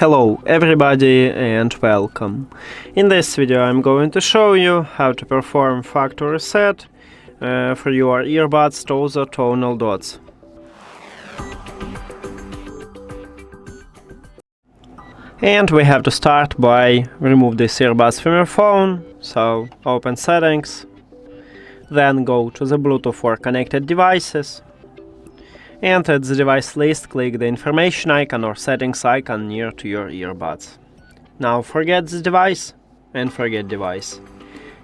Hello everybody and welcome. In this video I'm going to show you how to perform factory reset for your earbuds TOZO Tonal Dots. And we have to start by remove these earbuds from your phone, so open settings, then go to the Bluetooth or connected devices. And at the device list, click the information icon or settings icon near to your earbuds. Now forget the device and forget device.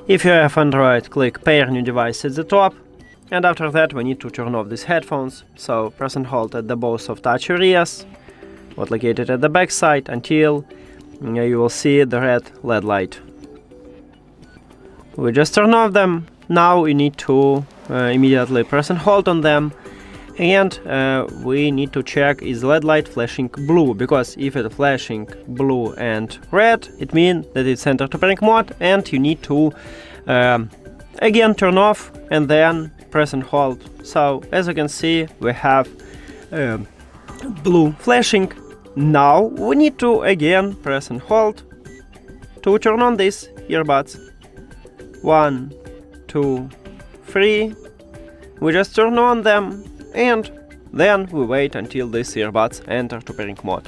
If you have Android, click pair new device at the top, and after that we need to turn off these headphones, so press and hold at the both of touch areas, what located at the back side, until you will see the red LED light. We just turn off them. Now you need to immediately press and hold on them. And we need to check is LED light flashing blue, because if it's flashing blue and red, it means that it's entered to pairing mode, and you need to again turn off and then press and hold. So as you can see, we have blue flashing. Now we need to again press and hold to turn on these earbuds. 1, 2, 3. We just turn on them. And then we wait until these earbuds enter to pairing mode.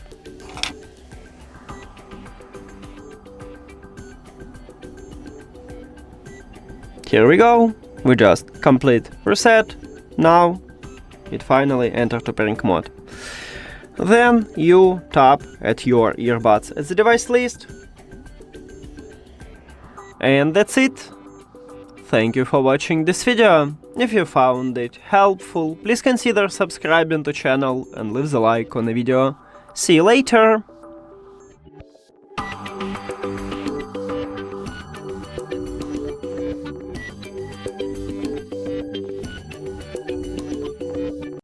Here we go, we just complete reset. Now it finally entered to pairing mode. Then you tap at your earbuds at the device list. And that's it. Thank you for watching this video. If you found it helpful, please consider subscribing to the channel and leave the like on the video. See you later!